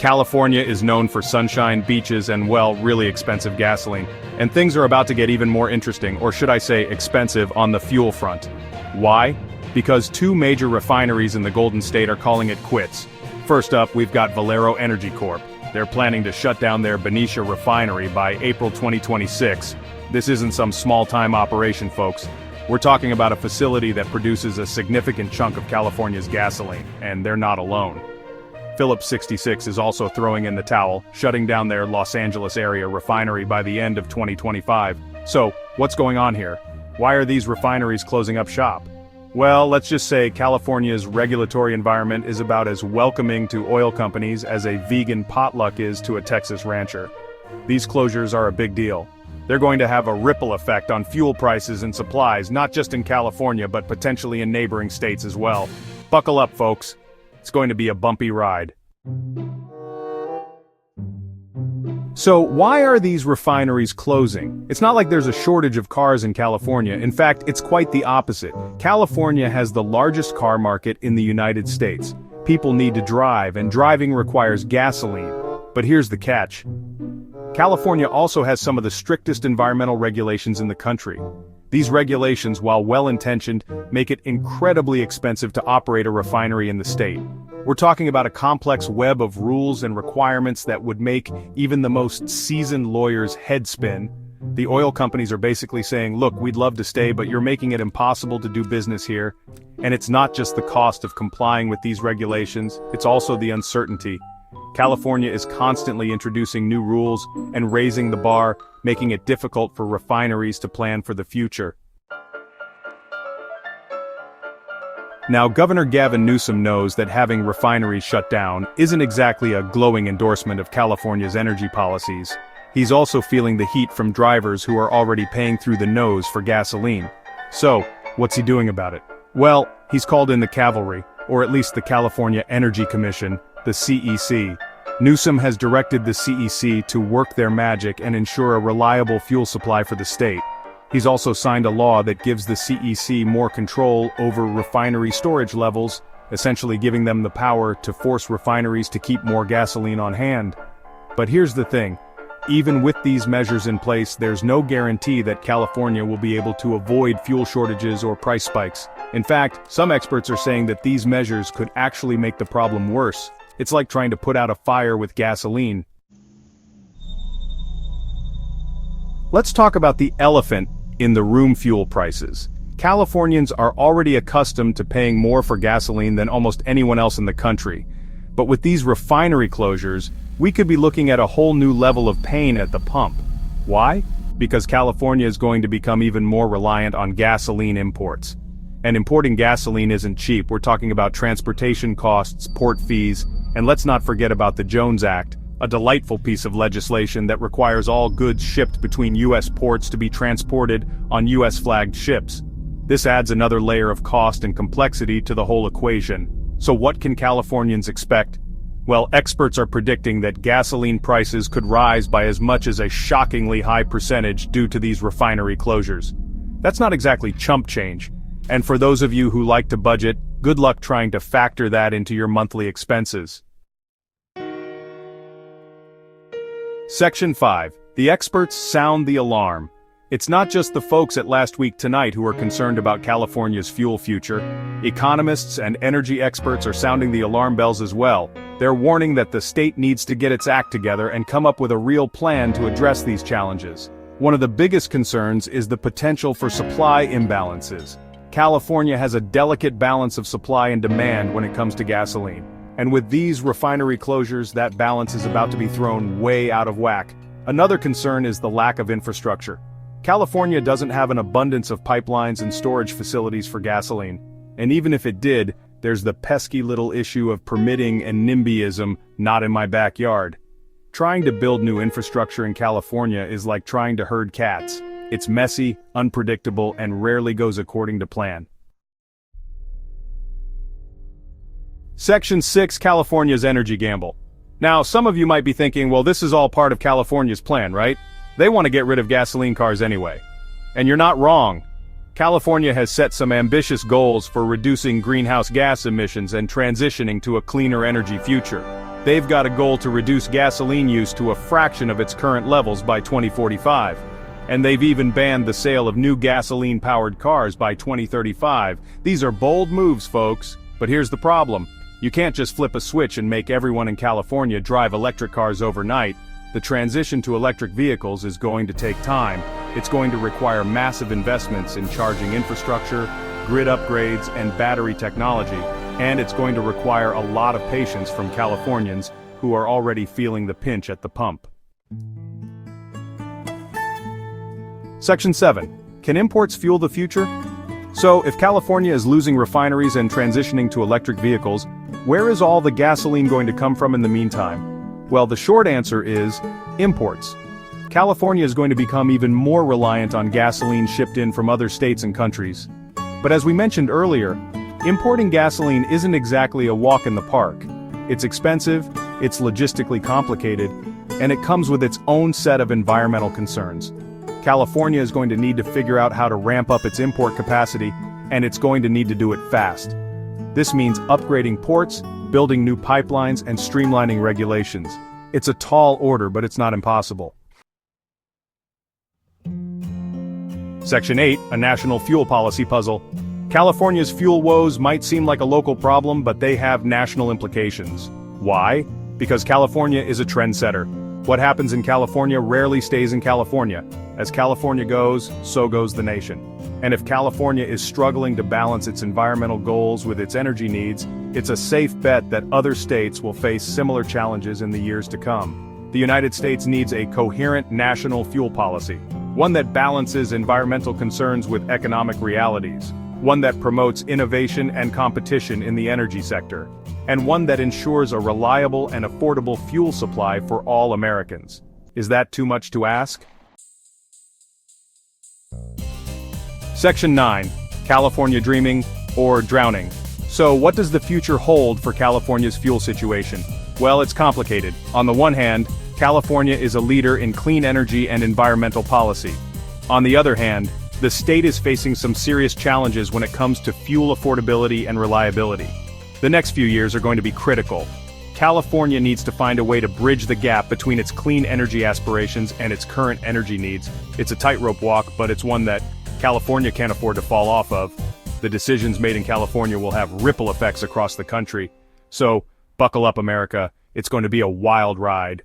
California is known for sunshine, beaches, and well, really expensive gasoline. And things are about to get even more interesting, or should I say expensive, on the fuel front. Why? Because two major refineries in the Golden State are calling it quits. First up, we've got Valero Energy Corp. They're planning to shut down their Benicia refinery by April 2026. This isn't some small-time operation, folks. We're talking about a facility that produces a significant chunk of California's gasoline, and they're not alone. Phillips 66 is also throwing in the towel, shutting down their Los Angeles area refinery by the end of 2025. So, what's going on here? Why are these refineries closing up shop? Well, let's just say California's regulatory environment is about as welcoming to oil companies as a vegan potluck is to a Texas rancher. These closures are a big deal. They're going to have a ripple effect on fuel prices and supplies, not just in California but potentially in neighboring states as well. Buckle up, folks. It's going to be a bumpy ride. So why are these refineries closing? It's not like there's a shortage of cars in California. In fact, it's quite the opposite. California has the largest car market in the United States. People need to drive, and driving requires gasoline. But here's the catch. California also has some of the strictest environmental regulations in the country. These regulations, while well-intentioned, make it incredibly expensive to operate a refinery in the state. We're talking about a complex web of rules and requirements that would make even the most seasoned lawyer's head spin. The oil companies are basically saying, look, we'd love to stay, but you're making it impossible to do business here. And it's not just the cost of complying with these regulations, it's also the uncertainty. California is constantly introducing new rules and raising the bar, making it difficult for refineries to plan for the future. Now, Governor Gavin Newsom knows that having refineries shut down isn't exactly a glowing endorsement of California's energy policies. He's also feeling the heat from drivers who are already paying through the nose for gasoline. So, what's he doing about it? Well, he's called in the cavalry, or at least the California Energy Commission, the CEC. Newsom has directed the CEC to work their magic and ensure a reliable fuel supply for the state. He's also signed a law that gives the CEC more control over refinery storage levels, essentially giving them the power to force refineries to keep more gasoline on hand. But here's the thing. Even with these measures in place, there's no guarantee that California will be able to avoid fuel shortages or price spikes. In fact, some experts are saying that these measures could actually make the problem worse. It's like trying to put out a fire with gasoline. Let's talk about the elephant in the room: fuel prices. Californians are already accustomed to paying more for gasoline than almost anyone else in the country. But with these refinery closures, we could be looking at a whole new level of pain at the pump. Why? Because California is going to become even more reliant on gasoline imports. And importing gasoline isn't cheap. We're talking about transportation costs, port fees, and let's not forget about the Jones Act, a delightful piece of legislation that requires all goods shipped between U.S. ports to be transported on U.S.-flagged ships. This adds another layer of cost and complexity to the whole equation. So what can Californians expect? Well, experts are predicting that gasoline prices could rise by as much as a shockingly high percentage due to these refinery closures. That's not exactly chump change. And for those of you who like to budget, good luck trying to factor that into your monthly expenses. Section 5. The experts sound the alarm. It's not just the folks at Last Week Tonight who are concerned about California's fuel future. Economists and energy experts are sounding the alarm bells as well. They're warning that the state needs to get its act together and come up with a real plan to address these challenges. One of the biggest concerns is the potential for supply imbalances. California has a delicate balance of supply and demand when it comes to gasoline. And with these refinery closures, that balance is about to be thrown way out of whack. Another concern is the lack of infrastructure. California doesn't have an abundance of pipelines and storage facilities for gasoline. And even if it did, there's the pesky little issue of permitting and NIMBYism, not in my backyard. Trying to build new infrastructure in California is like trying to herd cats. It's messy, unpredictable, and rarely goes according to plan. Section 6. California's energy gamble. Now, some of you might be thinking, well, this is all part of California's plan, right? They want to get rid of gasoline cars anyway. And you're not wrong. California has set some ambitious goals for reducing greenhouse gas emissions and transitioning to a cleaner energy future. They've got a goal to reduce gasoline use to a fraction of its current levels by 2045. And they've even banned the sale of new gasoline-powered cars by 2035. These are bold moves, folks. But here's the problem. You can't just flip a switch and make everyone in California drive electric cars overnight. The transition to electric vehicles is going to take time. It's going to require massive investments in charging infrastructure, grid upgrades, and battery technology, and it's going to require a lot of patience from Californians who are already feeling the pinch at the pump. Section 7. Can imports fuel the future? So, if California is losing refineries and transitioning to electric vehicles, where is all the gasoline going to come from in the meantime? Well, the short answer is imports. California is going to become even more reliant on gasoline shipped in from other states and countries. But as we mentioned earlier, importing gasoline isn't exactly a walk in the park. It's expensive, it's logistically complicated, and it comes with its own set of environmental concerns. California is going to need to figure out how to ramp up its import capacity, and it's going to need to do it fast. This means upgrading ports, building new pipelines, and streamlining regulations. It's a tall order, but it's not impossible. Section 8, a national fuel policy puzzle. California's fuel woes might seem like a local problem, but they have national implications. Why? Because California is a trendsetter. What happens in California rarely stays in California. As California goes, so goes the nation. And if California is struggling to balance its environmental goals with its energy needs, it's a safe bet that other states will face similar challenges in the years to come. The United States needs a coherent national fuel policy, one that balances environmental concerns with economic realities, one that promotes innovation and competition in the energy sector, and one that ensures a reliable and affordable fuel supply for all Americans. Is that too much to ask? Section 9. California dreaming, or drowning. So what does the future hold for California's fuel situation? Well, it's complicated. On the one hand, California is a leader in clean energy and environmental policy. On the other hand, the state is facing some serious challenges when it comes to fuel affordability and reliability. The next few years are going to be critical. California needs to find a way to bridge the gap between its clean energy aspirations and its current energy needs. It's a tightrope walk, but it's one that California can't afford to fall off of. The decisions made in California will have ripple effects across the country. So, buckle up, America. It's going to be a wild ride.